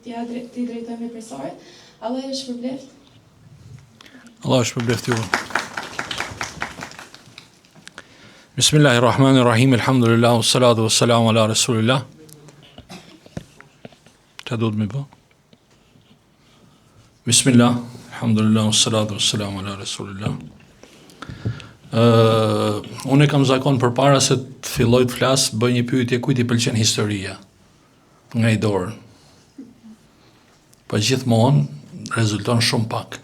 t'i drejtojmë profesorit. Allah ju shpërbleft. Allah ju shpërbleft ju. Bismillahirrahmanirrahim, alhamdulillah, wassalatu wassalamu ala rasulillah. Çfarë duhet më bë? Bismillah, alhamdulillah, wassalatu wassalamu ala rasulillah. Unë kam zakon përpara se të filloj të flas, bëj një pyetje kujt i pëlqen historia nga i dorë. Po gjithmonë rezulton shumë pak.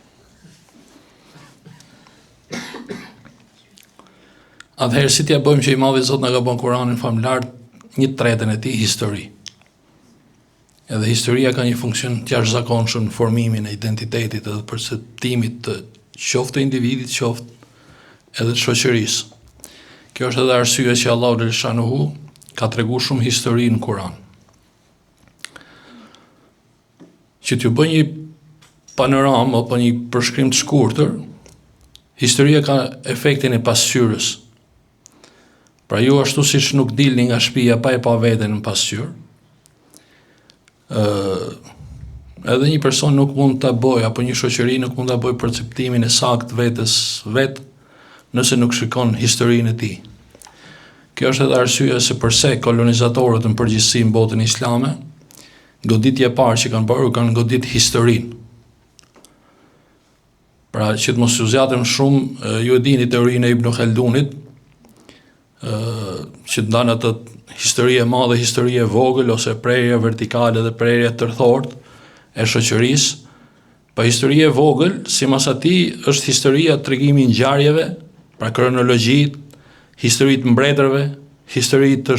Atëherë si t'ja bëjmë që i Madhi Zot na ka bën Kur'anin famlar 1/3 e tij histori. Edhe historia ka një funksion të jashtëzakonshëm në formimin e identitetit edhe perceptimit të qoftë të individit, qoftë edhe të shoqërisë. Kjo është edhe arsyeja që Allahu xhaleshanuhu ka treguar shumë histori në Kur'an. Që t'ju bëj një panoramë apo një përshkrim të shkurtër, historia ka efektin e pasqyrës. Pra ju ashtu siç nuk dilni nga shtëpia pa e pa veten në pasqyrë, edhe një person nuk mund ta bëjë apo një shoqëri nuk mund ta bëjë perceptimin e saktë vetes vet nëse nuk shikon historinë e tij. Kjo është edhe arsyeja se pse kolonizatorët në përgjithësi në botën islame, goditja e parë që kanë bërë kanë godit historinë. Pra që të mos u zgjatëm shumë, ju e dini teorinë e Ibn Khaldunit, që të ndanë atë historie e madhe, historie e vogël, ose prerja vertikale dhe prerja tërthort e shoqërisë. Pa historie e vogël, simas atij, është historia tregimi i ngjarjeve, pra kronologji, histori të mbretërve, histori të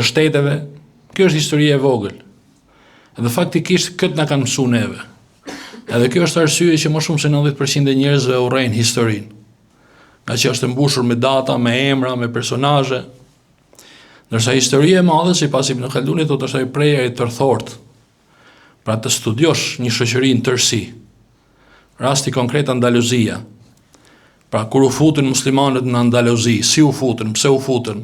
shteteve. Kjo është historia e vogël. Dhe faktikisht këtë na kanë mësuar neve. Edhe kjo është arsye që më shumë se 90% e njerëzve urrejnë historinë. Nga që është mbushur me data, me emra, me personazhe. Ndërsa historia e madhe, sipas Ibn Khaldunit, do të është prerja e tërthort. Pra të studiosh një shoqëri në tërësi. Rasti konkret Andaluzia. Pra kur u futën muslimanët në Andaluzi, si u futën, pse u futën,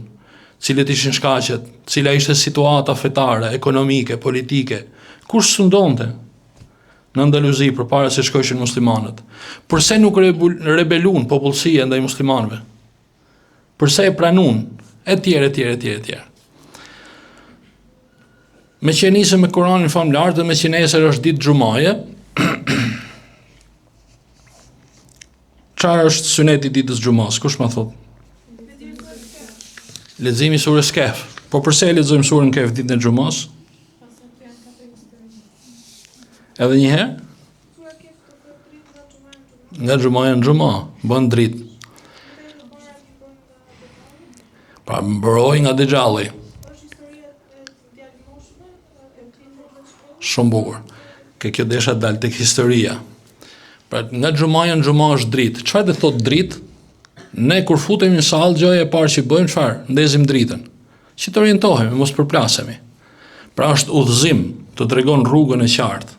cilët ishin shkaqet, cila ishte situata fetare, ekonomike, politike, kush sundonte në Andaluzi përpara se shkojshin muslimanët. Përse nuk rebelun popullsia ndaj muslimanëve? Përse e pranun? Etj. Me që nisëm me Kur'anin famlar dhe me që nesër është ditë xumaje, çfarë është suneti ditës xumas? Kush më thot? Leximi surës Kehf. Po përse e lexojmë surën Kehf ditën e xumas? Edhe një herë? Nga xumaja në xuma, bën dritë. Pra mbroj nga Dexhalli. Shumë bukur. Kjo desha dal tek historia. Pra nga xumaja në xuma është dritë. Çfarë do thotë dritë? Ne kur futemi në sallë, gjëja e parë që bëjmë çfarë? Ndezim dritën. Që të orientohemi, mos përplasemi. Pra është udhëzim, të tregon rrugën e qartë.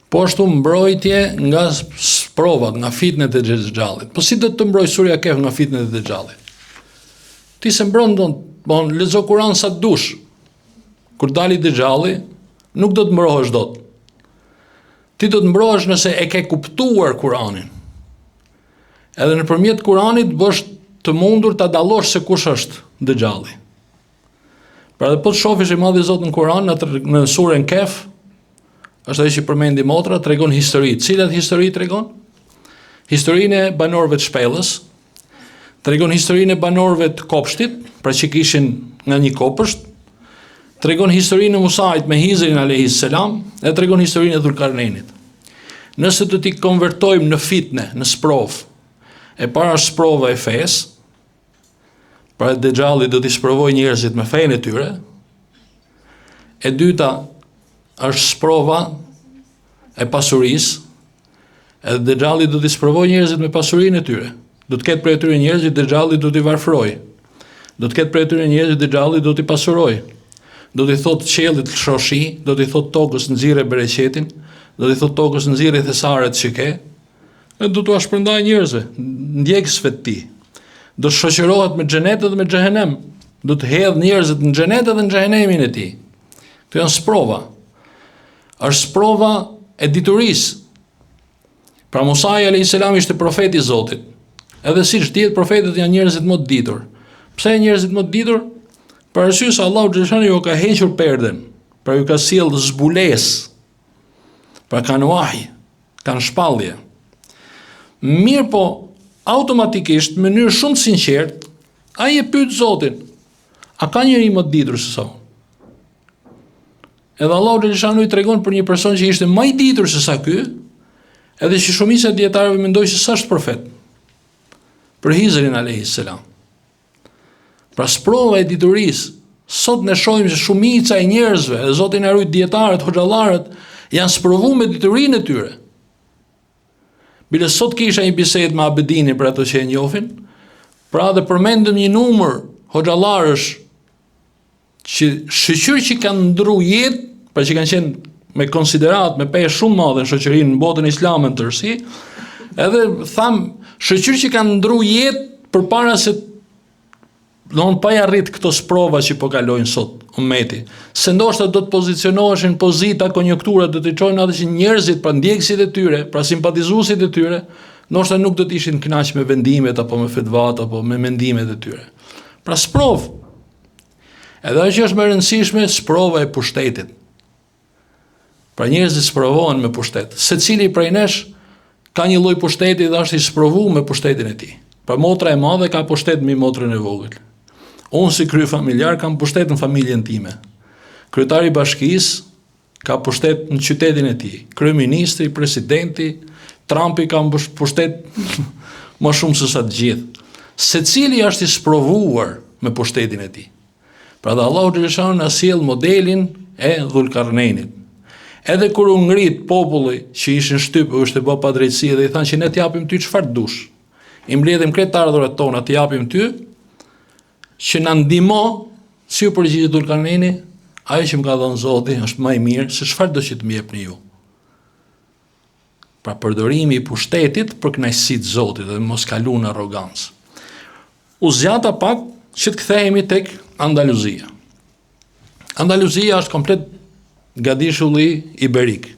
Po ashtu mbrojtje nga sprovat, nga fitnet e Dexhallit. Po si do të mbroj surja Kehf nga fitnet e Dexhallit? Ti se mbron don lexo Kur'an sa të dush. Kur dali Dexhalli, nuk do të mbrohesh dot. Ti do të mbrohesh nëse e ke kuptuar Kur'anin. Edhe nëpërmjet Kur'anit bësh të mundur ta dallosh se kush është Dexhalli. Pra dhe po të shofish i Madhi Zot në Kur'an në surën Kehf, është ajo që përmendi motra, tregon histori. Cilat histori tregon? Historinë e banorëve të shpellës, tregon historinë e banorëve të kopshtit, pra që kishin nga një kopësht, tregon historinë e Musait me Hizrin alayhis salam, dhe tregon historinë e Dhulkarnenit. Nëse do t'i konvertojmë në fitne, në sprov, e para është sprova e fesë, pra Dexhalli do t'i sprovojë njerëzit me fenë e tyre. E dyta është sprova e pasurisë, edhe Dexhalli do t'i sprovojë njerëzit me pasurinë e tyre. Do të ketë prej tyre njerëz që Dexhalli do t'i varfërojë. Do të ketë prej tyre njerëz që Dexhalli do t'i pasurojë. Do t'i thotë qiellit shoshi, do t'i thotë tokës nxirre bereqetin, do t'i thotë tokës nxirre thesaret që ke, e do t'u shpërndaj njerëzve, ndjekësve të tij. Do të shoqërohet me xhenet dhe me xhehenem. Do të hedh njerëzit në xhenet dhe në xhehenemin e tij. Këto janë sprova. Është sprova e diturisë. Pra Musai alayhis salam ishte profeti i Zotit. Edhe siç dihet profetët janë njerëzit më të ditur. Pse janë njerëzit më të ditur? Për arsye se Allahu xhaleshani ju ka hequr perden, pra ju ka sjell zbulesë. Pra kanë wahi, kanë shpallje. Mirë po, automatikisht, në mënyrë shumë sinqert, ai e pyet Zotin, a ka njëri më të ditur se sa unë? Edhe Allahu xhaleshani i tregon për një person që ishte më i ditur se sa ky, edhe që shumica e dietarëve mendojnë se s'është profet. Për Hizrin alayhis salam. Pra sprova e diturisë, sot ne shohim se shumica e njerëzve, e Zoti na ruaj dietarët, hoxhallarët, janë sprovuar me diturinë e tyre. Bile sot kisha një bisedë me Abedinin për ato që e njohin, pra dhe përmendëm një numër hoxhallarësh që shqyr që kanë ndru jetë, pra që kanë qenë me konsiderat, me peshë shumë madhe në shoqërinë në botën islame në tërësi, edhe tham, shqyr që kanë ndru jetë përpara se pa ja rrit këto sprova që po kalojnë sot ummeti. Se ndoshta do të pozicionoheshin pozita, konjunktura, do të çojnë atë që njerëzit, pra ndjekësit e tyre, pra simpatizuesit e tyre, ndoshta nuk do të ishin kënaq me vendimet apo me fetvat apo me mendimet e tyre. Pra sprov. Edhe ajo që është më e rëndësishme, sprova e pushtetit. Pra njerëzit sprovohen me pushtet. Secili prej nesh ka një lloj pushteti dhe është i sprovuar me pushtetin e tij. Pra motra e madhe ka pushtet mbi motrën e vogël. Unë si krye familjar kam pushtet në familjen time. Kryetari i bashkisë ka pushtet në qytetin e tij. Kryeministri, presidenti, Trumpi ka pushtet më shumë se sa të gjithë. Secili është i sprovuar me pushtetin e tij. Pra dhe Allahu xhaleshani na sjell modelin e Dhulkarnenit. Edhe kur u ngrit populli që ishin shtypë, është e bë pa drejtësi dhe i thanë që ne t'japim ty çfarë dush. I mbledhim krejt ardhurat tona, t'japim ty, që na ndihmo, si u përgjigjet Dhulkarneni, ajo që më ka dhënë Zoti është më i mirë se çfarë do që të më jepni ju. Pra përdorimi i pushtetit për kënaqësitë e Zotit dhe mos kalu në arrogancë. U zgjata pak që të kthehemi tek Andaluzia. Andaluzia është komplet gadishulli iberik.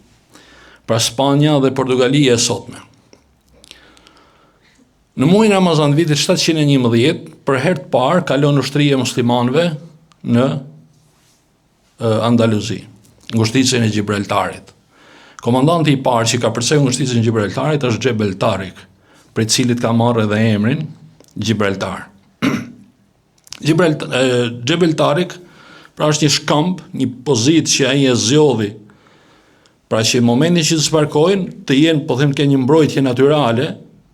Pra Spanja dhe Portugalia e sotme. Në muajin Ramazan vitit 711, për herë të parë kalon ushtria e muslimanëve në Andaluzi, ngushticën e Gibraltarit. Komandanti i parë që ka përcjellur ngushticën e Gibraltarit është Jebel Tarik, prej cilit ka marrë edhe emrin Gibraltar. Jebel Tarik, pra është një shkëmb, një pozitë që ai e zgjodhi. Pra që në momentin që të sparkojnë, të jenë, po them, ke një mbrojtje natyrale,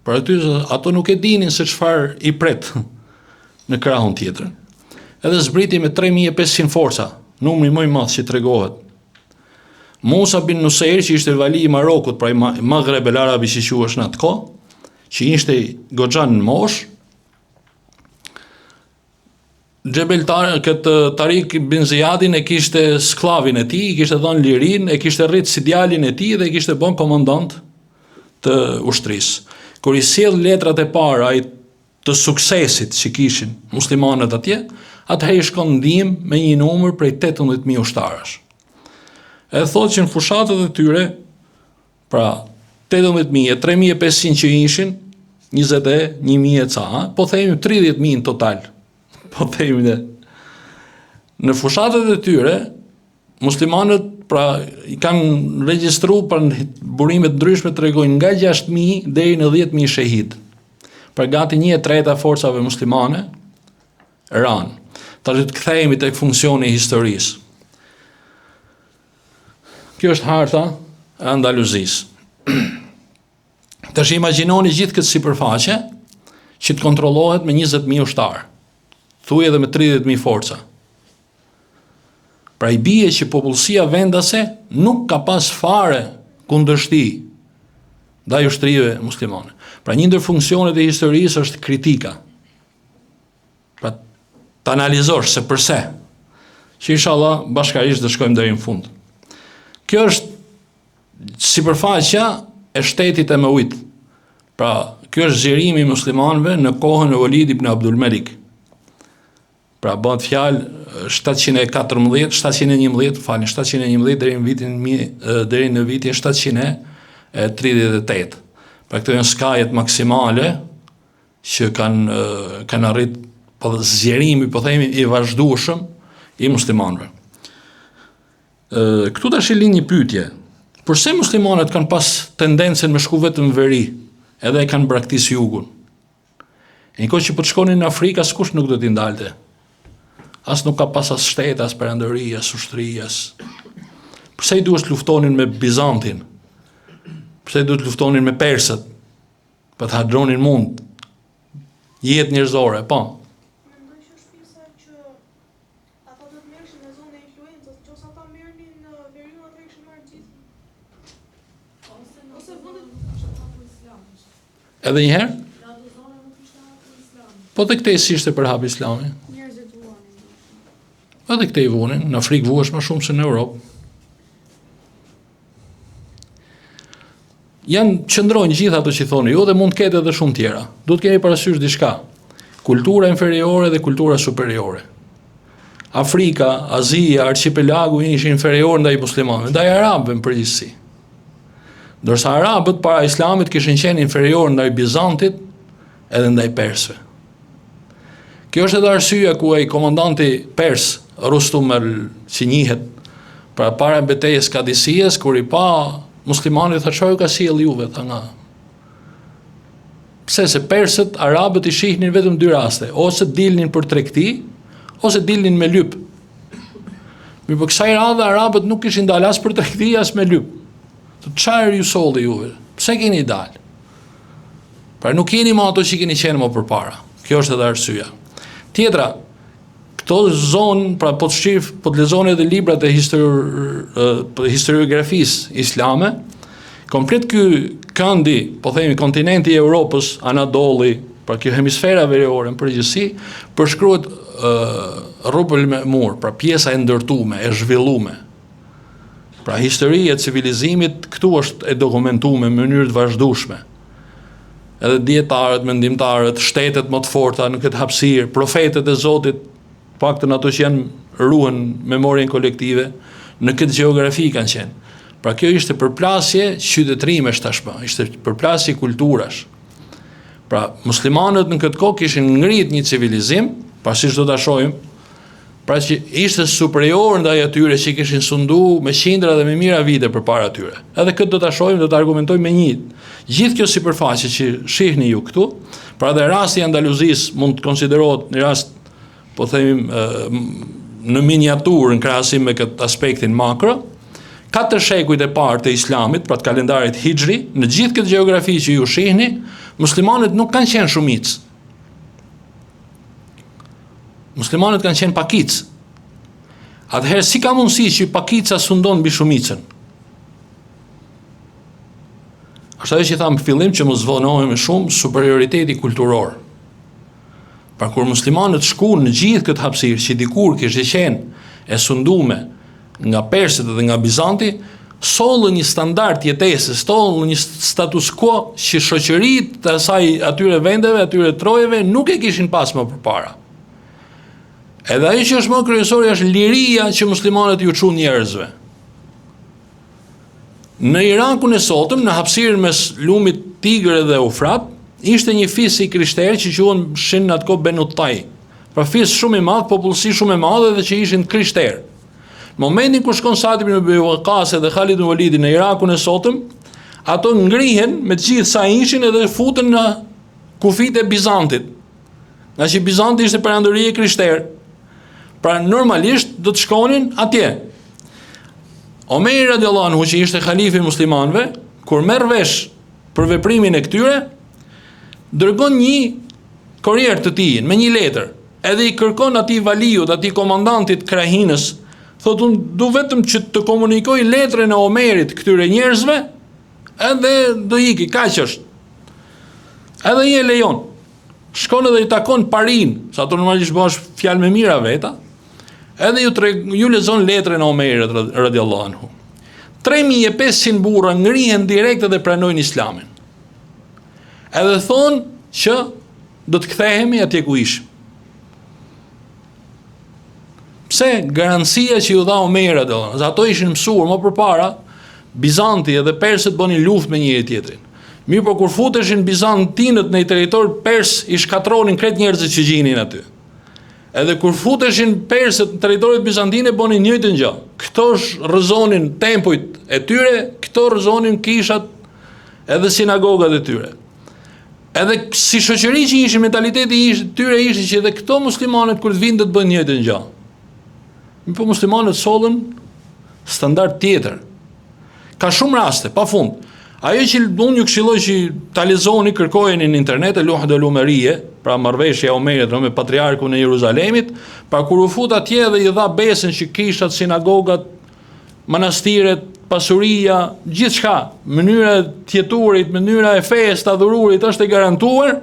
për aty ato nuk e dinin se çfarë i pret në krahun tjetër. Edhe zbriti me 3500 forca, numri më i madh që tregohet. Musa bin Nusair, që ishte vali i Marokut, pra i Maghreb el Arabi që quhesh në atë kohë, që ishte goxhan në moshë, Jebel Tarik bin Ziyadin e kishte sklavin e tij, i kishte dhënë lirin, e kishte rrit si djalin e tij dhe e kishte bën komandant të ushtrisë. Kur i sjell letrat e para të suksesit që kishin muslimanët atje, atëherë i shkon ndihmë me një numër prej 18.000 ushtarësh. E thotë që në fushatët e tyre, pra 18.000, 3.500 që ishin, 21.000 ca, po themi 30.000 në total. Po themi ne. Në fushatët e tyre, muslimanët pra i kanë regjistruar për burime të ndryshme tregojnë nga 6.000 deri në 10.000 shehid. Pra gati 1/3 forcave muslimane ran. Tash të kthehemi tek funksioni i historisë. Kjo është harta e Andaluzisë. Tash imagjinoni gjithë këtë sipërfaqe që të kontrollohet me 20.000 ushtarë. Thuaj edhe me 30.000 forca. Pra i bie që popullsia vendase nuk ka pas fare kundërshti ndaj ushtrive muslimane. Pra një ndër funksionet e historisë është kritika. Pra të analizosh se përse, që inshallah bashkarisht do shkojmë deri në fund. Kjo është sipërfaqja e shtetit Emevit. Pra kjo është zgjerimi i muslimanëve në kohën e Walid ibn Abdul Malik. Pra bëhet fjalë 711 deri në vitin 738. Pra këto janë skajet maksimale që kanë arrit zgjerimi, po themi, i vazhdueshëm i muslimanëve. Këtu tash i lind një pyetje. Përse muslimanët kanë pas tendencën me shku vetëm në veri, edhe e kanë braktis jugun? E një kohë që po të shkonin në Afrikë, askush nuk do t'i ndalte. As nuk ka pas as shtete, as perandëri, as ushtri, as... Pse i duhet luftonin me Bizantin? Pse i duhet luftonin me persët? Për të hadronin mund jetë njerëzore, po. Mendoj që shpisa që ata do të merreshin në zonë e influencës, nëse ata merrnin në veriun atë kishin marrë gjithë. Ose vendet Edhe një herë? Po dhe këtej si ishte për hap islami? njerëzit vuanin. Edhe këtej vuanin, në Afrikë vuash më shumë se në Europë. Janë qëndrojnë gjithë ato që thoni ju dhe mund të ketë edhe shumë tjera. Duhet keni parasysh diçka. Kultura inferiore dhe kultura superiore. Afrika, Azia, archipelagu ishin inferior ndaj muslimanëve, ndaj arabëve në përgjithësi. Ndërsa arabët para islamit kishin qenë inferior ndaj Bizantit edhe ndaj persëve. Kjo është edhe arsyeja ku ai komandanti pers Rustum që njihet para mbetejës Kadisijës, kur i pa muslimanët tha çfarë ka sjell juve, tha nga. Pse se persët, arabët i shihnin vetëm dy raste, ose dilnin për tregti, ose dilnin me lyp. Mirë, për kësaj radhe arabët nuk kishin dalë as për tregti as me lyp. Çfarë ju solli juve? Pse keni dalë? Pra nuk jeni më ato që keni qenë më përpara. Kjo është edhe arsyeja. Tjetra, këto zonë, pra po të lexoni edhe librat e historiografisë islame, komplet ky këndi, po themi kontinenti i Europës, Anadolli, pra kjo hemisfera veriore në përgjithësi, përshkruhet Rubul Memur, pra pjesa e ndërtuame, e zhvilluame. Pra historia e civilizimit këtu është e dokumentuar në mënyrë të vazhdueshme. Edhe dietarët, mendimtarët, shtetet më të forta në këtë hapësirë, profetët e Zotit, paktën ato që janë ruhen memorien kolektive, në këtë gjeografi kanë qenë. Pra kjo ishte përplasje qytetrimesh tashmë, ishte përplasje kulturash. Pra muslimanët në këtë kohë kishin ngrit një civilizim, pa siç do ta shohim, pra që ishte superior ndaj atyre që kishin sundu me qindra dhe me mijëra vite përpara tyre. Edhe këtë do ta shohim, do ta argumentojmë me një. Gjithë kjo sipërfaqe që shihni ju këtu, pra dhe rasti i Andaluzis mund të konsiderohet një rast, po themi në miniaturë në krahasim me këtë aspektin makro. 4 shekujt e parë të islamit, pra të kalendarit hijri, në gjithë këtë gjeografi që ju shihni, muslimanët nuk kanë qenë shumicë. Muslimanët kanë qenë pakicë. Atëherë si ka mundësi që pakica sundon mbi shumicën? Është ajo që thamë në fillim që mos vonohemi shumë superioriteti kulturor. Pra kur muslimanët shkuan në gjithë këtë hapësirë që dikur kishte qenë e sundume nga persët dhe nga Bizanti, sollën një standard jetese, sollën një status quo që shoqëritë të asaj atyre vendeve, atyre trojeve nuk e kishin pas më përpara. Edhe ajo që është më kryesore është liria që muslimanët ju çuan njerëzve. Në Irakun e sotëm, në hapësirën mes lumit Tigër dhe Eufrat, ishte një fis i krishterë që quhen shin në atë kohë Benu Tai. Pra fis shumë i madh, popullsi shumë e madhe dhe që ishin krishterë. Në momentin kur shkon Sa'd ibn Abi Waqqas dhe Khalid ibn Walidi në Irakun e sotëm, ato ngrihen me të gjithë sa ishin edhe futen në kufit e Bizantit. Nga që Bizanti ishte perandëri e krishterë. Pra normalisht do të shkonin atje. Omeri radiallahu anhu që ishte halifi i muslimanëve, kur merr vesh për veprimin e këtyre, dërgon një kurier të tij me një letër, edhe i kërkon atij valiut, atij komandantit krahinës, thotë unë du vetëm që të komunikoj letrën e Omerit këtyre njerëzve, edhe do iki, kaq është. Edhe i e lejon. Shkon edhe i takon parin, sa ato normalisht bëhesh fjalë me mira veta, edhe ju lexon letrën e Omerit radiallahu anhu. 3500 burra ngrihen direkt dhe pranojnë islamin. Edhe thonë që do të kthehemi atje ku ishim. Pse? Garancia që ju dha Omera, ato ishin mësuar më përpara, Bizanti edhe persët bënin luftë me njëri tjetrin. Mirë, por kur futeshin bizantinët në territor pers, i shkatronin krejt njerëzit që gjinin aty. Edhe kur futeshin persët në territorit bizantine bënin njëjtën gjë. Këto rrëzonin tempujt e tyre, këto rrëzonin kishat edhe sinagogat e tyre. Edhe si shoqëri që ishin, mentaliteti tyre ishte që edhe këto muslimanët kur të vinë do të bëjnë njëjtën gjë. Mirë, po muslimanët sollën standard tjetër. Ka shumë raste, pa fund. Ajo që unë ju këshilloj që ta lexoni, kërkojeni në internet Luhd al-Umarije, pra marrëveshja e Omerit me patriarkun e Jeruzalemit, pra kur u fut atje dhe i dha besën që kishat, sinagogat, manastiret, pasuria, gjithçka, mënyra e tjeturit, mënyra e fesë, të adhururit është e garantuar,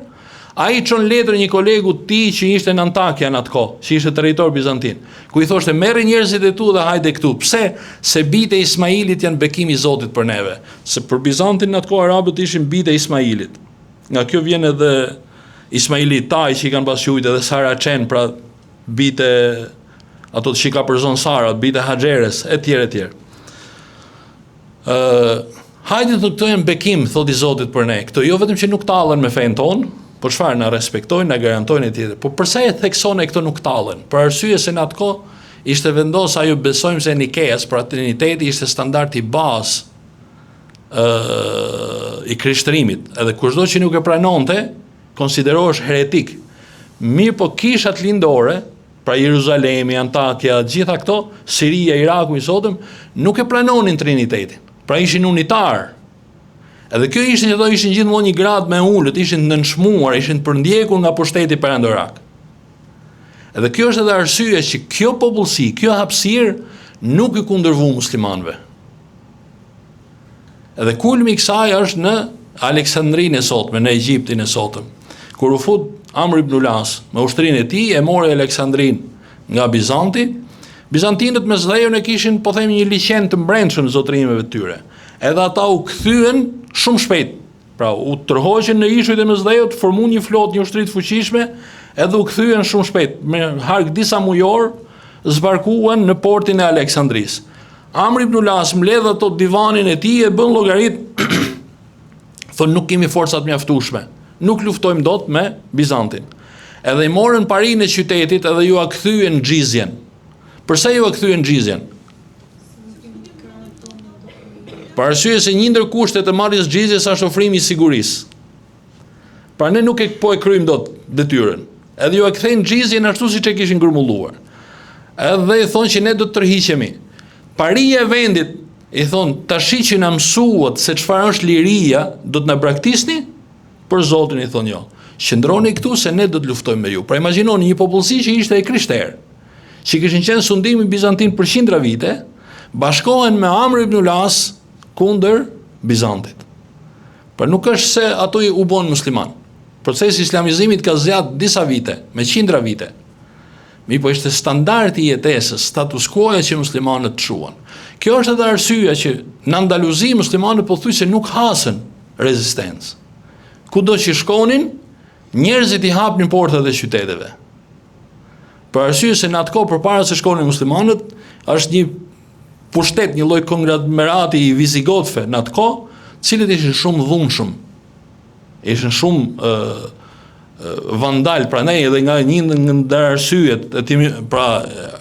ai çon letër një kolegu të tij që ishte në Antakya në atë kohë, që ishte territor bizantin, ku i thoshte merri njerëzit e tu dhe hajde këtu. Pse? Se bijtë e Ismailit janë bekimi i Zotit për neve. Se për Bizantin në atë kohë arabët ishin bijtë e Ismailit. Nga kjo vjen edhe Ismaili Taj që i kanë pasqujt edhe Saracen, pra bijtë ato që ka përzon Sara, bijtë e Haxheres, etj. Hajde të janë bekim, thot i Zotit për ne. Këto jo vetëm që nuk tallen me fen tonë, por çfarë na respektojnë, na garantojnë e tjetër. Po përse e thekson e këto nuk tallen? Për arsye se në atë kohë ishte vendos ajo besojmë se Nikeas, pra Triniteti ishte standardi bazë i krishtërimit. Edhe kushdo që nuk e pranonte, konsiderohesh heretik. Mirë, po kishat lindore, pra Jeruzalemi, Antakya, gjitha këto, Siria, Iraku, i sotëm, nuk e pranonin Trinitetin. Pra ishin unitar. Edhe kjo ishte që ato ishin gjithmonë një grad me ullët, ishin të nënshmuar, ishin të përndjekur nga pushteti perandorak. Edhe kjo është edhe arsye që kjo popullsi, kjo hapësirë nuk i kundërvu muslimanëve. Edhe kulmi i kësaj është në Aleksandrinë e sotme, në Egjiptin e sotëm. Kur u fut Amr ibn Ulas me ushtrinë e tij, e mori Aleksandrinë nga Bizanti. Bizantinët me zëdhejën e kishin, po themi, një liqen të mbrendshëm zotërimeve të tyre. Edhe ata u kthyen shumë shpejt. Pra u tërhoqën në ishujt e Mesdhejut, formuan një flotë, një ushtri të fuqishme, edhe u kthyen shumë shpejt. Me hark disa mujor zbarkuan në portin e Aleksandrisë. Amr ibn Ulas mbledh ato divanin e tij e bën llogarit, thonë nuk kemi forcat mjaftueshme. Nuk luftojmë dot me Bizantin. Edhe i morën parinë e qytetit edhe ju a kthyen xhizjen. Përse ju a kthyen xhizjen? Për arsye se një ndër kushtet e marrjes xhizjes është ofrimi i sigurisë. Pra ne nuk e kryjmë dot detyrën. Edhe ju e kthejnë xhizjen ashtu siç e kishin grumbulluar. Edhe i thonë që ne do të tërhiqemi. Paria e vendit i thonë tashi që na mësuat se çfarë është liria, do të na braktisni? Për Zotin i thonë jo. Qëndroni këtu se ne do të luftojmë me ju. Pra imagjinoni një popullsi që ishte e krishterë, që kishin qenë sundimi bizantin për qindra vite, bashkohen me Amr ibn Ulas kundër Bizantit. Por nuk është se ato u bën musliman. Procesi i islamizimit ka zgjat disa vite, me qindra vite. Mirë, po ishte standardi i jetesës, status quo-ja që muslimanët çuan. Kjo është edhe arsyeja që në Andaluzi muslimanët pothuajse nuk hasën rezistencë. Kudo që shkonin, njerëzit i hapnin portat e qyteteve. Për arsye se në atë kohë përpara se shkonin muslimanët, është një pushtet, një lloj konglomerati i vizigotëve në atë kohë, cilët ishin shumë dhunshëm. Ishin shumë vandal, prandaj edhe nga një ndër arsyet, pra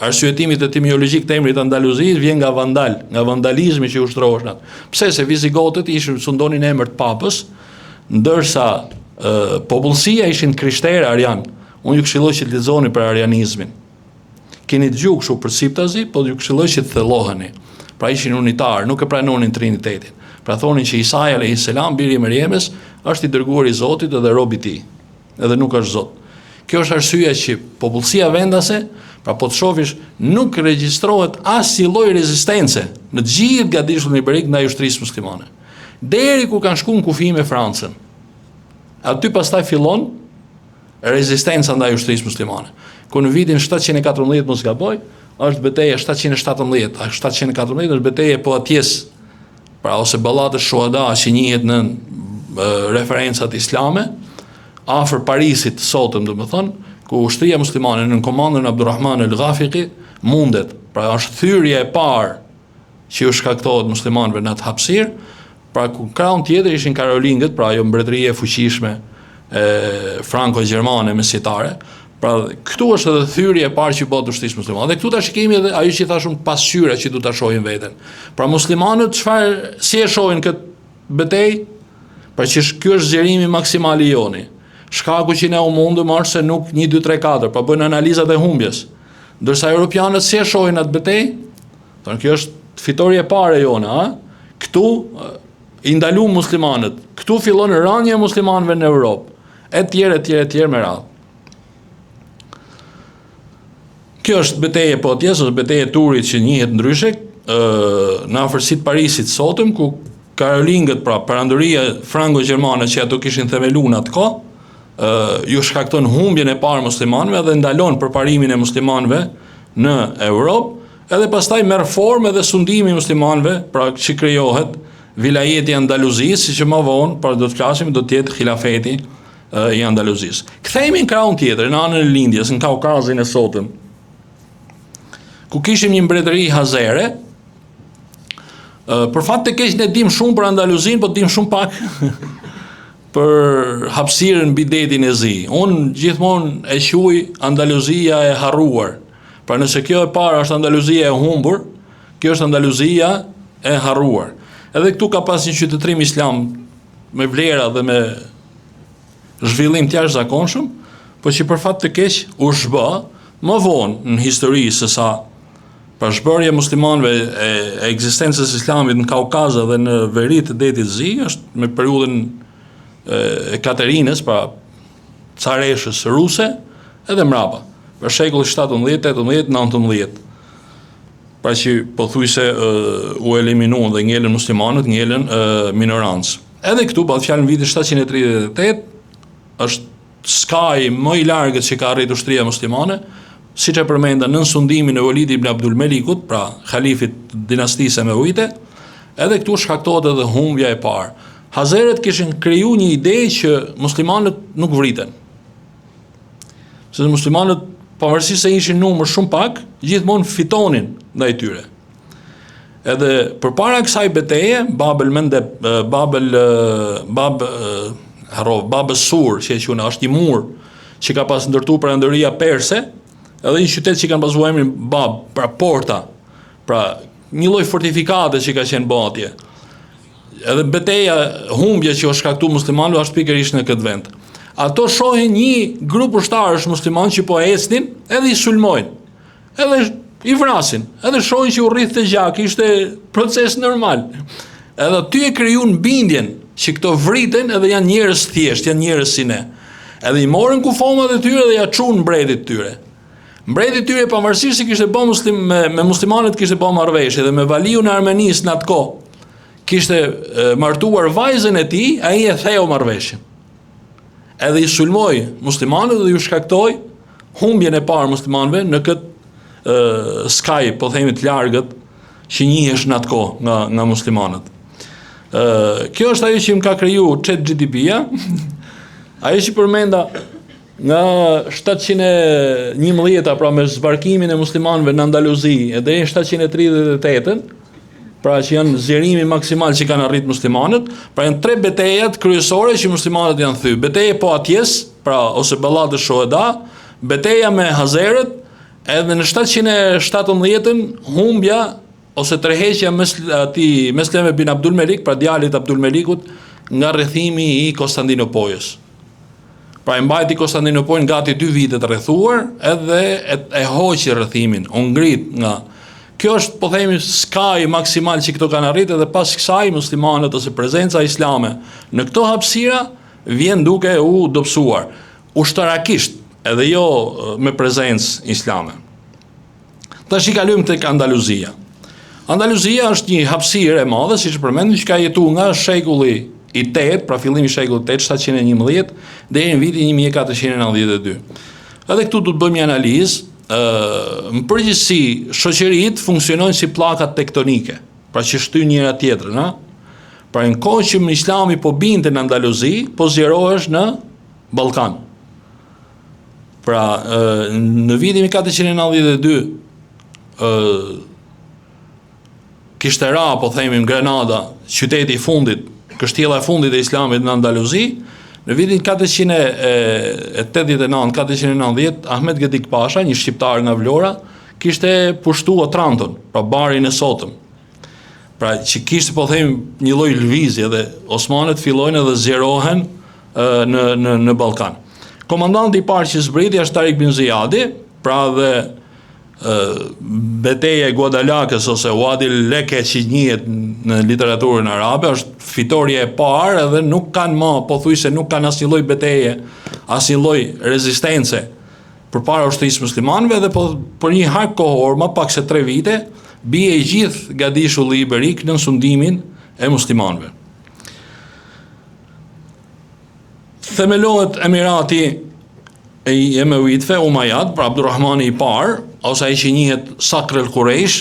arsyetimit etimologjik të emrit Andaluzis vjen nga vandal, nga vandalizmi që ushtrohesh natë. Pse? Se vizigotët ishin sundonin emër të papës, ndërsa popullsia ishin krishterë arian. Unë ju këshilloj që të lexoni për arianizmin. Keni dëgjuar kështu për siptazi, po ju këshilloj që të thelloheni. Pra ishin unitar, nuk e pranonin Trinitetin. Pra thonin që Isa alayhis salam, biri i Mariamës, është i dërguar i Zotit edhe robi i tij, edhe nuk është Zot. Kjo është arsyeja që popullsia vendase, pra po të shofish, nuk regjistrohet asnjë lloj rezistence në të gjithë gatishmën iberik ndaj ushtrisë muslimane. Deri kur kanë shkuar në kufi me Francën. Aty pastaj fillon rezistenca ndaj ushtrisë muslimane. Ku në vitin 714 mos gaboj, është betejë 717, 714 është betejë po atjes, pra ose ballat e Shuhada që njihet në referencat islame, afër Parisit sotëm, domethënë, ku ushtria muslimane në komandën e Abdulrahman el-Ghafiqi mundet. Pra është thyrje e parë që u shkaktohet muslimanëve në atë hapësirë. Pra ku krahun tjetër ishin Karolingët, pra ajo mbretëria e fuqishme franko-gjermane mesjetare. Pra këtu është edhe thyrje e parë që bëhet ushtrisë muslimane. Dhe këtu tash kemi edhe ajo që thashun pasqyra që du ta shohin veten. Pra muslimanët si e shohin këtë betejë? Pra që ky është zgjerimi maksimal i joni. Shkaku që ne u mundëm është se nuk 1, 2, 3, 4, pra bëjnë analizat e humbjes. Ndërsa europianët si e shohin atë betejë? Thonë kjo është fitoria e parë e jone, a? Këtu i ndalu muslimanët. Këtu fillon rënja e muslimanëve në Europë. Etj me radhë. Kjo është betejë e Poitiers, ose betejë e Turit që njihet ndryshe, në afërsitë Parisit sotëm, ku Karolingët, pra perandoria frango-gjermane që ato kishin themeluar në atë kohë, ju shkakton humbjen e parë muslimanëve dhe ndalon përparimin e muslimanëve në Europë, edhe pastaj merr formë edhe sundimi i muslimanëve, pra që krijohet vilajeti Andaluzisë, si që më vonë, pra do të flasim, do të jetë khilafeti i Andaluzisë. Kthehemi në krahun tjetër, në anën e lindjes, në Kaukazin e sotëm, ku kishim një mbretëri hazere. Për fat të keq ne dim shumë për Andaluzin, po dim shumë pak për hapësirën mbi detin e Zi. Unë gjithmonë e quaj Andaluzia e harruar. Pra nëse kjo e para është Andaluzia e humbur, kjo është Andaluzia e harruar. Edhe këtu ka pas një qytetërim islam me vlera dhe me zhvillim të jashtëzakonshëm, po që për fat të keq u zhbë më vonë në histori se sa pra zhbërja muslimanëve e ekzistencës islamit në Kaukaz dhe në veri të detit Zi është me periudhën e Katerinës, pra careshës ruse, edhe mrapa, për shekulli 17, 18, 19. Pra që pothuajse u eliminuan dhe ngelen muslimanët, ngelen minorancë. Edhe këtu, bëhet fjalë në vitin 738, është skaji më i largët që ka arritur ushtria muslimane, siç e përmenda nën sundimin e Walid ibn Abdul Melikut, pra halifit dinastisë Emevite, edhe këtu shkaktohet edhe humbja e parë. Hazeret kishin kriju një ide që muslimanët nuk vriten. Se muslimanët, pavarësisht se ishin numër shumë pak, gjithmonë fitonin ndaj tyre. Edhe përpara kësaj beteje, Bab Sur, që e quhen, është një mur që ka pas ndërtuar perandoria perse, edhe një qytet që kanë bazuar emrin Bab, pra porta, pra një lloj fortifikate që ka qenë bë atje. Edhe beteja, humbja që është shkaktuar muslimanëve është pikërisht në këtë vend. Ato shohin një grup ushtarësh musliman që po ecnin, edhe i sulmojnë, edhe i vrasin, edhe shohin që u rrith të gjak, ishte proces normal. Edhe ty e krijuan bindjen që këto vriten edhe janë njerëz thjesht, janë njerëz si ne. Edhe i morën kufomat e tyre dhe ja çuan mbretit tyre. Mbreti tyre pavarësisht se kishte bë me muslimanët kishte bë marrëveshje dhe me valiun e Armenisë në atë kohë, kishte martuar vajzën e tij, ai e theu marrëveshjen. Edhe i sulmoi muslimanët dhe ju shkaktoi humbjen e parë muslimanëve në këtë skaj, po themi të largët, që njihesh në atë kohë nga muslimanët. Kjo është ajo që më ka kriju ChatGPT-ja, ajo që përmenda nga 711, pra me zbarkimin e muslimanëve në Andaluzi, deri në 738, pra që janë zgjerimi maksimal që kanë arrit muslimanët, pra janë 3 betejat kryesore që muslimanët janë thyer. Beteja e Poitiers, pra ose Ballat e Shohada, beteja me Hazeret, edhe në 717-ën humbja ose tërheqja Meslem bin Abdul Melik, pra djalit Abdul Melikut, nga rrethimi i Konstantinopolës. Pra e mbajti Konstantinopolën gati 2 vite të rrethuar, edhe e hoqi rrethimin, u ngrit nga. Kjo është, po themi, skaj maksimal që këto kanë arritë, dhe pas kësaj muslimanët ose prezenca islame në këto hapësira vjen duke u dobësuar, ushtarakisht, edhe jo me prezencë islame. Tash i kalojmë tek Andaluzia. Andaluzia është një hapësirë e madhe, siç përmendëm, që ka jetuar nga shekulli i 8, pra fillimi i shekullit 8, 711, deri në vitin 1492. Edhe këtu do të bëjmë një analizë. Në përgjithësi, shoqëritë funksionojnë si pllaka tektonike, pra që shtyn njëra tjetrën, pra në kohë që Islami po binte në Andaluzi, po zgjerohesh në Ballkan. Pra në vitin 1492 kishte ra, po themi, Grenada, qyteti i fundit, kështjella e fundit e Islamit në Andaluzi, në vitin 489-490, Ahmet Gedik Pasha, një shqiptar nga Vlora, kishte pushtu Otranton, pra barin e sotëm. Pra që kishte, po themi, një lloj lëvizje dhe Osmanët fillojnë edhe zgjerohen në Ballkan. Komandanti i parë që zbriti është Tariq bin Ziyadi, pra dhe betejë e Guadalajës ose Wadi Leke që njihet në literaturën arabe është fitoria e parë dhe nuk kanë më, pothuajse nuk kanë asnjë lloj beteje, asnjë lloj rezistence përpara ushtrisë muslimanëve dhe për një hark kohor, më pak se 3 vite, bie i gjithë gadishulli iberik në sundimin e muslimanëve. Themelohet Emirati i Emevitëve, Umayyad, pra Abdurrahmani i parë, ose ai që njihet Sakr el-Quraysh,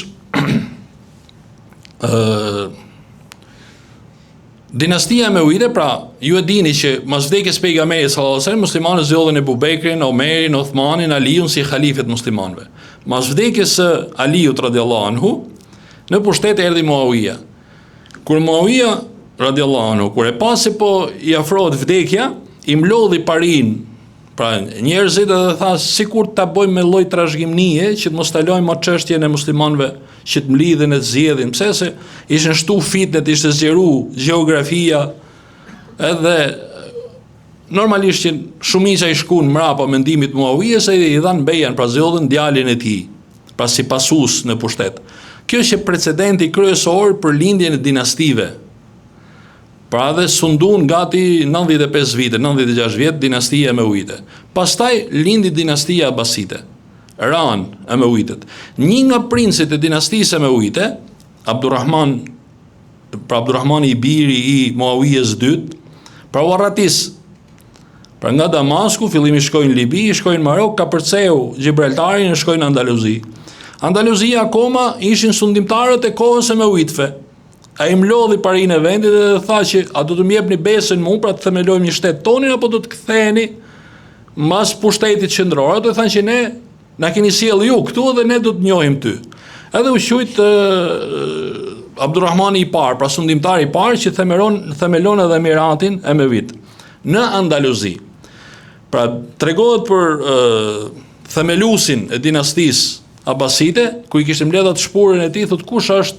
dinastia Emevite, pra ju e dini që mas vdekjes pejgamberit sallallahu alajhi wasallam, muslimanët zgjodhin Ebu Bekrin, Omerin, Uthmanin, Aliun si halifet muslimanëve. Mas vdekjes së Aliut radhiyallahu anhu, në pushtet erdhi Muawija. Kur Muawija radhiyallahu anhu, kur e pasi po i afrohet vdekja, i mlodhi parin, pra njerëzit edhe tha sikur ta bëjmë me lloj trashëgimnie që të mos talojmë më çështjen e muslimanëve që të mlidhen e të zgjedhin, pse se ishin shtu fitnet, ishte zgjeru gjeografia, edhe normalisht që shumica i shkuan mrapa mendimit Muawijes e i dhan bejan, pra zgjodhen djalin e tij, pra si pasues në pushtet. Kjo është precedenti kryesor për lindjen e dinastive. Pra dhe sundun gati 95 vite, 96 vjet dinastia Emevite. Pastaj lindi dinastia Abasite, ran Emevitet. Një nga princit e dinastisë Emevite, Abdurrahmani i biri i Muawijes II, pra u arratis. Pra nga Damasku, fillimi shkojnë Libi, shkojnë Marok, ka përceu Gibraltarin e shkojnë Andaluzi. Andaluzia akoma ishin sundimtarët e kohës Emevitëve. Ai mlodhi parinë e vendit dhe tha që a do të më jepni besën mua pra të themelojmë një shtet tonin apo do të ktheheni mas pushtetit qendror. Ato thanë që ne na keni sjell ju këtu dhe ne do të njohim ty. Edhe u quajt Abdurrahmani i parë, pra sundimtari i parë që themelon edhe Emiratin Emevit në Andaluzi. Pra tregohet për themelusin e dinastisë Abasite, ku i kishte mbledhur atë shpurën e tij, thotë kush është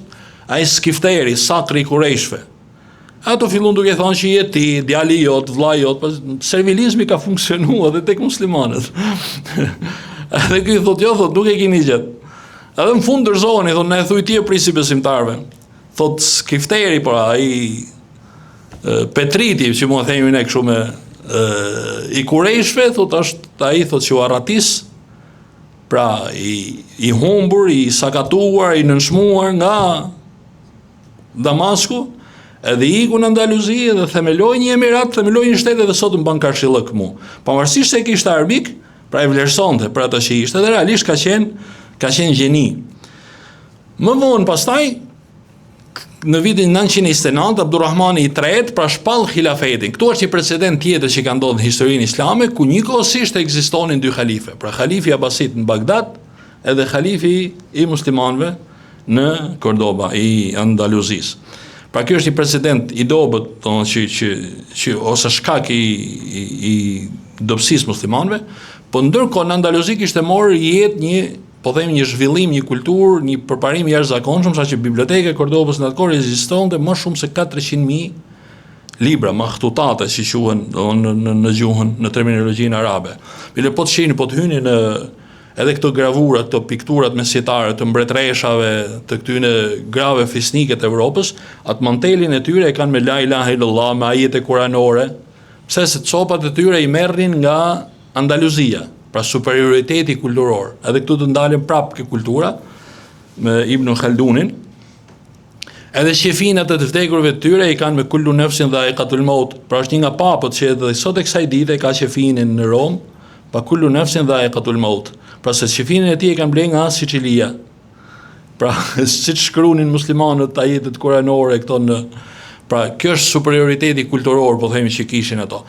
ai skifteri, Sakri i Kurejshve. Ato fillon duke thënë që je ti, djali jot, vllai jot, servilizmi ka funksionuar edhe tek muslimanët. Edhe ky thotë jo, thotë nuk e keni gjë. Edhe në fund dorëzoheni, thonë na e thuj ti e prisi besimtarve. Thotë skifteri, pra ai Petriti, që mund të themi ne kështu me i Kurejshve, thotë është ai thotë që u arratis, pra i humbur, i sakatuar, i nënshmuar nga Damasku, edhe iku në Andaluzi dhe themeloi një emirat, themeloi një shtet dhe sot më bën karshillëk mu. Pavarësisht se kishte armik, pra e vlerësonte për ato që ishte dhe realisht ka qenë gjeni. Më vonë pastaj në vitin 929 Abdurrahmani i III pra shpall khilafetin. Këtu është një precedent tjetër që ka ndodhur në historinë islame ku njëkohësisht ekzistonin dy halife, pra halifi Abasit në Bagdad edhe halifi i muslimanëve në Kordoba i Andaluzis. Pra kjo është një precedent i dobët, që ose shkak i dobësisë muslimanëve, po ndërkohë në Andaluzi kishte marrë jetë një, po themi, një zhvillim, një kulturë, një përparim i jashtëzakonshëm, saqë biblioteka e Kordobës në atë kohë ekzistonte më shumë se 400.000 libra, mahtutate që quhen në gjuhën, në terminologjinë arabe. Bile po të shihni, po të hyni në edhe këto gravura, këto pikturat mesjetare të mbretreshave, të këtyne grave fisnike të Evropës, atë mantelin e tyre e kanë me la ilaha illallah, me ajete kuranore, pse se copat e tyre i merrin nga Andaluzia, pra superioriteti kulturor. Edhe këtu të ndalen prapë ke kultura me Ibn Khaldunin. Edhe shefinat e të vdekurve të tyre i kanë me kullu nefsin dhe dha'iqatul maut. Pra është një nga papët që edhe sot e kësaj dite ka shefinin në Rom, pa kullu nefsin dhe dha'iqatul maut. Pra se shefinin e tij e kanë blerë nga Sicilia. Pra siç shkruanin muslimanët ajetet kuranore këto në. Pra kjo është superioriteti kulturor, po themi, që kishin ato.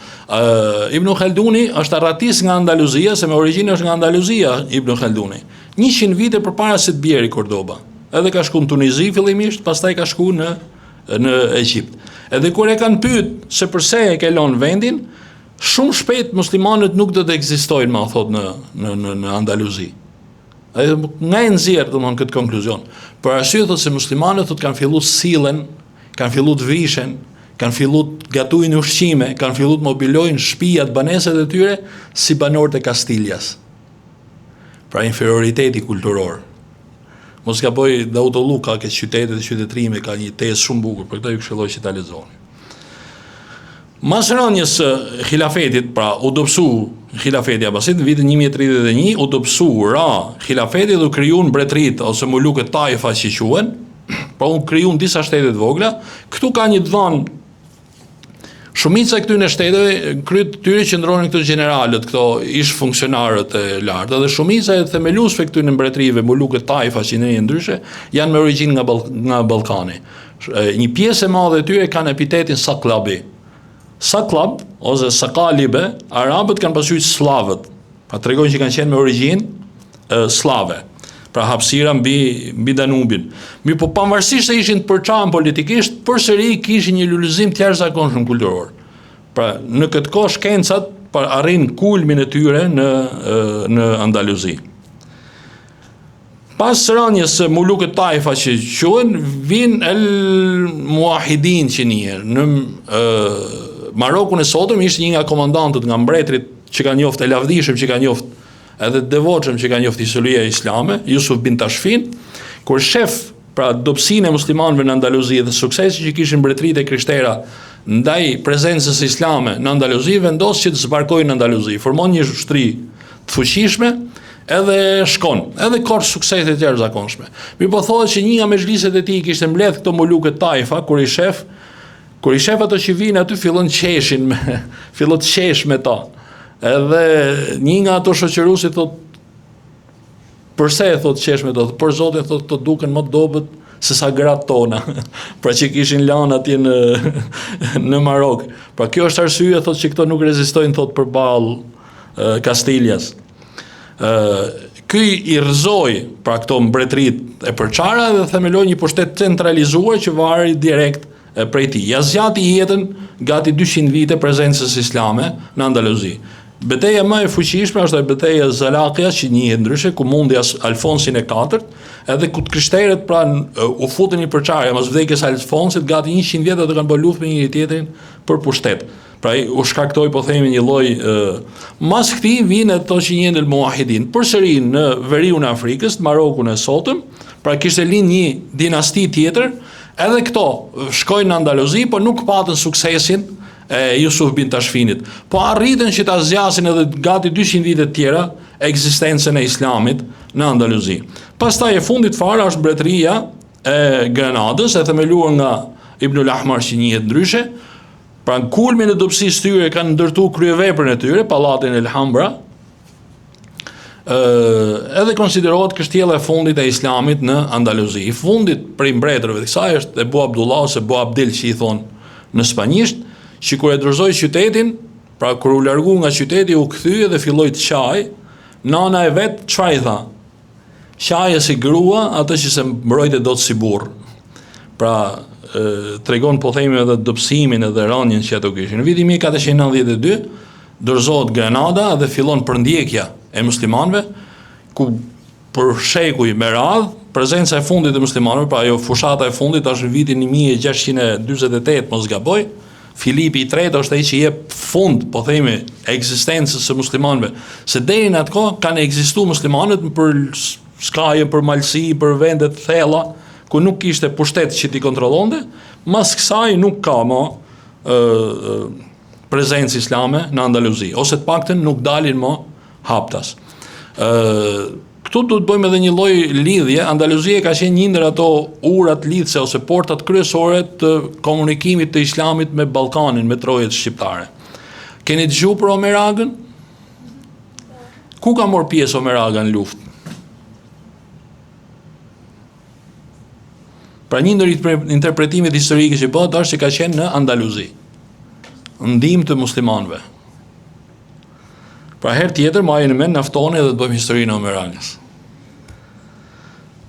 Ibn Khalduni është arratis nga Andaluzia, se me origjinë është nga Andaluzia Ibn Khalduni. 100 vite përpara se të bjerë Kordoba. Edhe ka shku në Tunizi fillimisht, pastaj ka shku në Egjipt. Edhe kur e kanë pyet se pse e ke lënë vendin, shumë shpejt muslimanët nuk do të ekzistojnë, ma thot në Andaluzi. Nga e nxjerr domthon këtë konkluzion. Për arsye thot se muslimanët thot kanë filluar sillen, kanë filluar të vishen, kanë filluar të gatojnë ushqime, kanë filluar të mobilojnë shtëpiat, banesat e tyre si banorët e Kastiljas. Pra inferioriteti kulturor. Mos gaboj Daudo Luka, ka qytetet e qytetërimit, ka një tezë shumë bukur, për këtë ju këshilloj që ta lexoni. Mas rënies së khilafetit, pra u dobësu khilafeti Abasit në vitin 1031, u dobësu ra khilafeti dhe u krijuan mbretërit ose mulukët Taifa që quhen, pra u krijuan disa shtete të vogla. Këtu ka një dhënë. Shumica e këtyre shteteve, kryet tyre qëndronin këto generalët, këto ish funksionarët e lartë, dhe shumica e themeluesve këtyre mbretërive, mulukët Taifa që ndjenjë ndryshe, janë me origjinë nga Ballkani. Një pjesë e madhe e tyre kanë epitetin Saklabi. Saklab ose Sakalibe, arabët kanë pasur slavët, pa tregojnë që kanë qenë me origjinë slave. Pra hapësira mbi Danubin. Mi po pavarësisht se ishin të përçarën politikisht, përsëri kishin një lulëzim të jashtëzakonshëm kulturor. Pra në këtë kohë shkencat arrin kulmin e tyre në Andaluzi. Pas rënies së mulukët Taifa që quhen, vin el Muahidin që njihen. Në Marokun e sotëm ishte një nga komandantët nga mbretërit që kanë njoftë e lavdishëm, që kanë njoftë edhe devotshëm që ka njoftë historia islame, Yusuf bin Tashfin, kur shef pra dobësinë e muslimanëve në Andaluzi dhe suksesi që kishin mbretëritë e krishtera ndaj prezencës islame në Andaluzi, vendos që të zbarkojnë në Andaluzi, formon një ushtri të fuqishme, edhe shkon, edhe ka suksese të jashtëzakonshme. Mi po thohet që një nga mezhliset e tij kishte mbledh këto mulukët Taifa, kur i shef ato që vinë aty fillon të qesh me ta. Edhe një nga ato shoqëruesit thot, përse e thot qesh me to? Për Zotin thot të duken më dobët se sa gratë tona, pra që kishin lanë atje në Marok. Pra kjo është arsye thot që këto nuk rezistojnë thot përballë Kastiljas. Ky i rrëzoi pra këto mbretërit e përçara dhe themeloi një pushtet centralizuar që vari direkt prej tij. Ja zgjati jetën gati 200 vite prezencës islame në Andaluzi. Betejë më e fuqishme është betejë e Zalaqias që njihet ndryshe, ku mundi Alfonsin e IV, edhe ku krishterët pra u futën në përçarje mas vdekjes së Alfonsit, gati 100 vjet ato kanë bërë luftë me njëri tjetrin për pushtet. Pra u shkaktoi po themi një lloj mas këtij vinë ato që njihen el Muahidin. Përsëri në veriun e Afrikës, Marokun e sotëm, pra kishte lind një dinasti tjetër. Edhe këto shkojnë në Andaluzi, por nuk patën suksesin e Yusuf bin Tashfinit. Po arritën që ta zgjasin edhe gati 200 vite të tjera ekzistencën e islamit në Andaluzi. Pastaj e fundit fare është mbretëria e Granadës, e themeluar nga Ibnul Ahmar që njihet ndryshe. Pra në kulmin e dobësisë tyre kanë ndërtuar kryeveprën e tyre, pallatin El Hambra. Edhe konsiderohet kështjella e fundit e islamit në Andaluzi. I fundit prej mbretërve të kësaj është Ebu Abdullah ose Ebu Abdil që i thonë në spanjisht, që kur e dorëzoi qytetin, pra kur u largu nga qyteti u kthye dhe filloi të qaj, nana e vet çfarë i tha? Qaja si grua, atë që se mbrojtë dot si burr. Pra tregon po themi edhe dobësimin edhe rënien që ato kishin. Në vitin 1492 dorëzohet Granada dhe fillon përndjekja e muslimanëve, ku për shekuj me radhë, prezenca e fundit e muslimanëve, pra ajo fushata e fundit është në vitin 1648, mos gaboj, Filipi i III është ai që jep fund, po themi, ekzistencës së muslimanëve, se deri në atë kohë kanë ekzistuar muslimanët për skaje, për malësi, për vende të thella, ku nuk kishte pushtet që t'i kontrollonte, mas kësaj nuk ka më prezencë islame në Andaluzi, ose të paktën nuk dalin më haptas. Këtu do të bëjmë edhe një lloj lidhje. Andaluzia ka qenë një ndër ato urat lidhse ose portat kryesore të komunikimit të islamit me Ballkanin, me trojet shqiptare. Keni dëgjuar për Omer Agën? Ku ka marrë pjesë Omer Aga në luftë? Pra një ndër interpretimet historike që bëhet është që ka qenë në Andaluzi, ndihmë të muslimanëve. Pra herë tjetër marrin në mend naftoni dhe të bëjmë historinë e Omer Agës.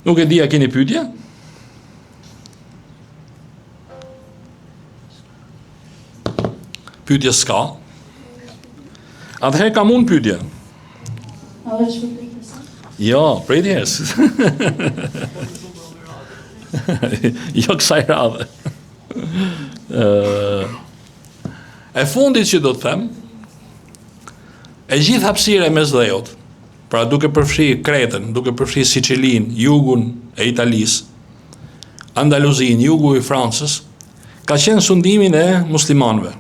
Nuk e di a keni pyetje? Pyetje s'ka. Atëherë kam unë pyetje. A është shpërblim personal? Jo, prej djes. Jo kësaj radhe. E fundit që do të them, e gjithë hapësira e Mesdhejut, pra duke përfshirë Kretën, duke përfshirë Sicilinë, jugun e Italisë, Andaluzinë, jugu i Francës, ka qenë sundimin e muslimanëve.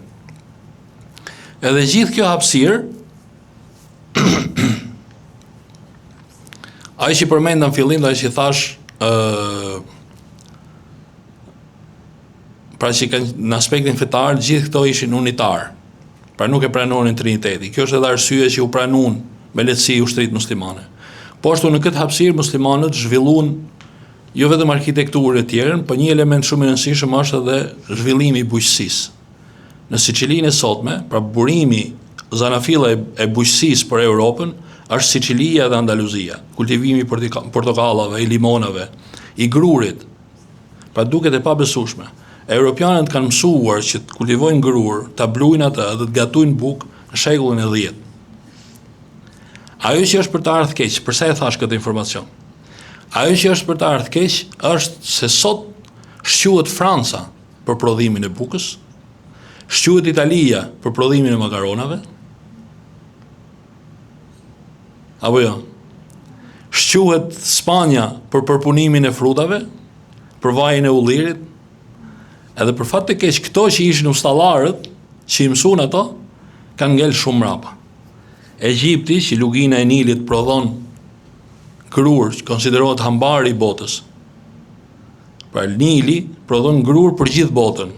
Edhe gjithë kjo hapësirë, ai që përmenda në fillim, ai që thash, pra që në aspektin fetar, gjithë këto ishin unitar, pra nuk e pranonin Triniteti. Kjo është edhe arsye që u pranuan me lehtësi ushtrit muslimane. Po ashtu në këtë hapësirë muslimanët zhvilluan jo vetëm arkitekturën e tjerën, por një element shumë i rëndësishëm është edhe zhvillimi i bujqësisë. Në Sicilinë e sotme, pra burimi zanafilla e bujqësisë për Europën është Sicilia dhe Andaluzia, kultivimi i portokallave, i limonave, i grurit. Pra duket e pabesueshme. Europianët kanë mësuar që të kultivojnë grur, ta blujnë atë dhe të gatojnë bukë në shekullin e 10. Ajo që është për të ardhur keq, përsa e thash këtë informacion? Ajo që është për të ardhur keq është se sot shquhet Franca për prodhimin e bukës, shquhet Italia për prodhimin e makaronave, apo jo? Shquhet Spanja për përpunimin e frutave, për vajin e ullirit, edhe për fat të keq këto që ishin ustallarët, që i mësuan ato, kanë ngel shumë mrapa. Egjipti, që lugina e Nilit prodhon grur, që konsiderohet hambari i botës. Pra Nili prodhon grur për gjithë botën.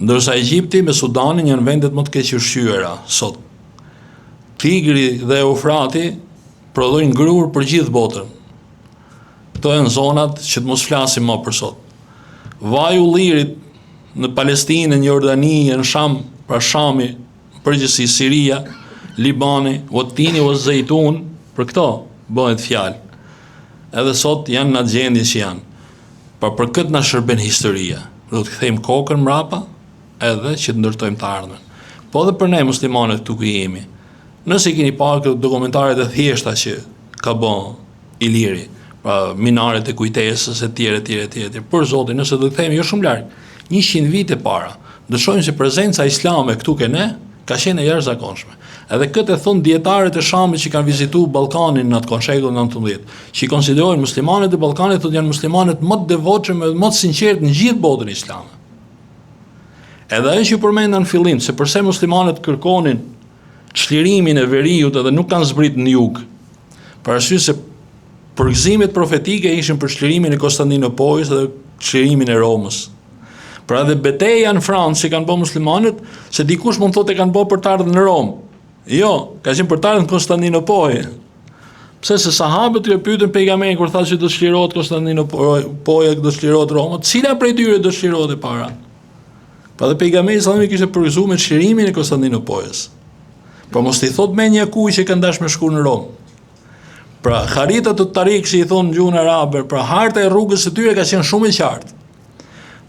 Ndërsa Egjipti me Sudanin janë vendet më të keq ushqyera sot. Tigri dhe Eufrati prodhojnë grur për gjithë botën. Këto janë zonat që të mos flasim më për sot. Vaj ullirit në Palestinë, në Jordani, në Sham, pra Shami, përgjithësi Siria, Libani, Watini o Zejtun, për këto bëhet fjalë. Edhe sot janë në atë gjendje që janë. Pra për këtë na shërben historia. Do të kthejmë kokën mrapa, edhe që të ndërtojmë të ardhmen. Po edhe për ne muslimanët këtu ku jemi. Nëse keni parë këto dokumentaret e thjeshta që ka bën Iliri, pra minaret e kujtesës e tjere, për Zotin, nëse do të themi jo shumë larg, 100 vite para, dëshojmë se prezenca islame këtu ke ne, ka qenë e jashtëzakonshme. Edhe këtë e thon dietarët e Shamit që kanë vizituar Ballkanin në atë shekull 19, që i konsiderojnë muslimanët e Ballkanit thotë janë muslimanët më të devotshëm dhe më të sinqertë në gjithë botën islame. Edhe ajo që përmenda në fillim, se përse muslimanët kërkonin çlirimin e veriut edhe nuk kanë zbrit në jug, për arsye se përgëzimet profetike ishin për çlirimin e Konstantinopolis dhe çlirimin e Romës. Pra edhe betejë në Francë që kanë bërë muslimanët, se dikush mund thotë e kanë bërë për të ardhur në Romë. Jo, ka qenë për të ardhur në Konstantinopolë. Pse se sahabët i pyetën pejgamberin kur tha se do të çlirohet Konstantinopolja, do të çlirohet Roma, cila prej tyre do të çlirohet e para? Pa dhe pejgamberi sa më kishte përgëzuar me çlirimin e Konstantinopolës. Po mos i thot me një kuj që kanë dashur me shku në Romë. Pra, harita të tarik, që i thonë në gjuhën arabe, pra harta e rrugës së tyre ka qenë shumë e qartë.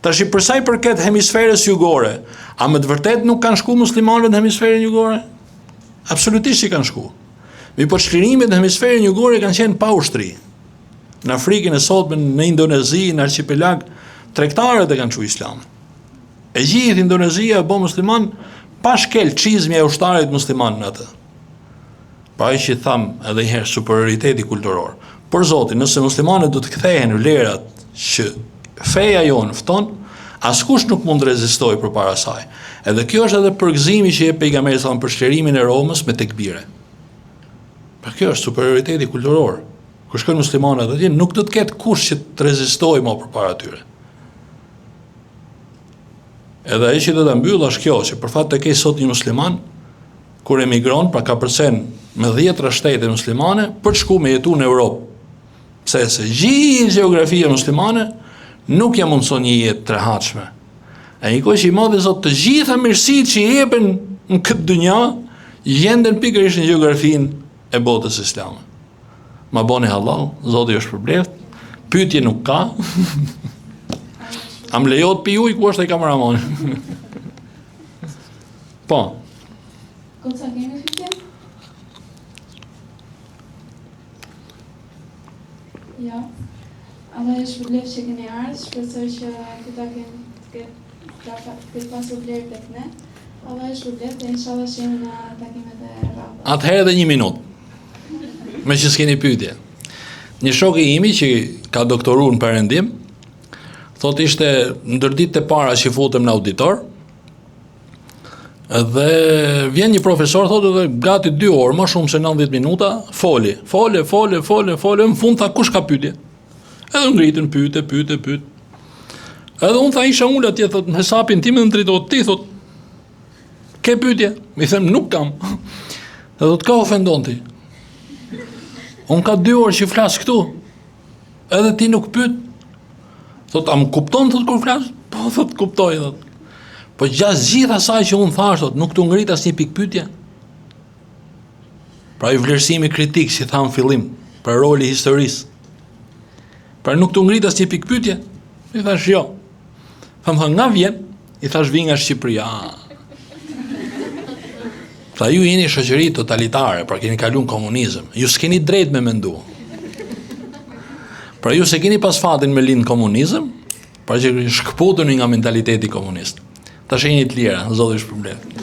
Tash për sa i përket hemisferës jugore, a me të vërtet nuk kanë shku muslimanët në hemisferën jugore? Absolutisht që kanë shku. Mi po çlirimet në hemisferën jugore kanë qenë pa ushtri. Në Afrikën e sotme, në Indonezi, në archipelag, tregtarët e kanë çu islamin. E gjithë Indonezia e bë musliman pa shkel çizmi e ushtarit musliman në atë. Pa ai që tham edhe një herë superioriteti kulturor. Por Zoti, nëse muslimanët do të kthehen në vlerat që feja jonë fton, askush nuk mund të rezistojë përpara saj. Edhe kjo është edhe përgëzimi që jep pejgamberi sa për shlerimin e Romës me tekbire. Pra kjo është superioriteti kulturor. Kur shkojnë muslimanët atje, nuk do të ketë kush që të rezistojë më përpara tyre. Edhe ai që do ta mbyll është kjo, që për fat të keq sot një musliman kur emigron, pra ka përsen me 10 shtete muslimane për të shku me jetu në Europë. Pse se gjithë gjeografia muslimane nuk ja mundson një jetë të rehatshme. E një kohë që i madhe Zot të gjitha mirësitë që i jepen në këtë dynja gjenden pikërisht në gjeografinë e botës islame. Ma boni halal, Zoti është përbleft, Pyetje nuk ka. Am lejohet pi ujë ku është ai kameramani? Po. Goca kemi pyetje? Ja. Allah e shpëlef që keni ardhur, shpresoj që këta këtë pasur vlerë tek ne. Allah e shpëlef dhe inshallah shihemi në takimet e radhës. Atëherë edhe 1 minutë. Me që s'keni pyetje. Një shok i imi që ka doktoruar në perëndim, thotë ishte ndër ditët e para që futem në auditor, dhe vjen një profesor, thotë edhe gati 2 orë, më shumë se 90 minuta, fole, në fund tha kush ka pyetje? Edhe ngritën pyetje. Edhe unë tha isha unë atje, thotë, në hesapin tim në drejtohet ti, thotë, ke pyetje? Mi them nuk kam. Edhe thotë ka ofendon ti. Unë ka 2 orë që flas këtu. Edhe ti nuk pyet. Thotë, a më kupton thotë kur flas? Po thotë kuptoj thotë. Po gjatë gjithë asaj që unë thash thotë, nuk të ngrit asnjë pikë pyetje. Pra i vlerësimi kritik, si tham fillim, për roli i historisë. Pra nuk të ngrit asnjë pikë pyetje. I thash jo. Tham nga vjen? I thash vi nga Shqipëria. Tha ju jeni shoqëri totalitare, pra keni kaluar komunizëm. Ju s'keni drejt me mendu. Pra ju se keni pas fatin me lind komunizëm, pra që shkëputuni nga mentaliteti komunist. Ta shenjit lira, zoti shpërblet.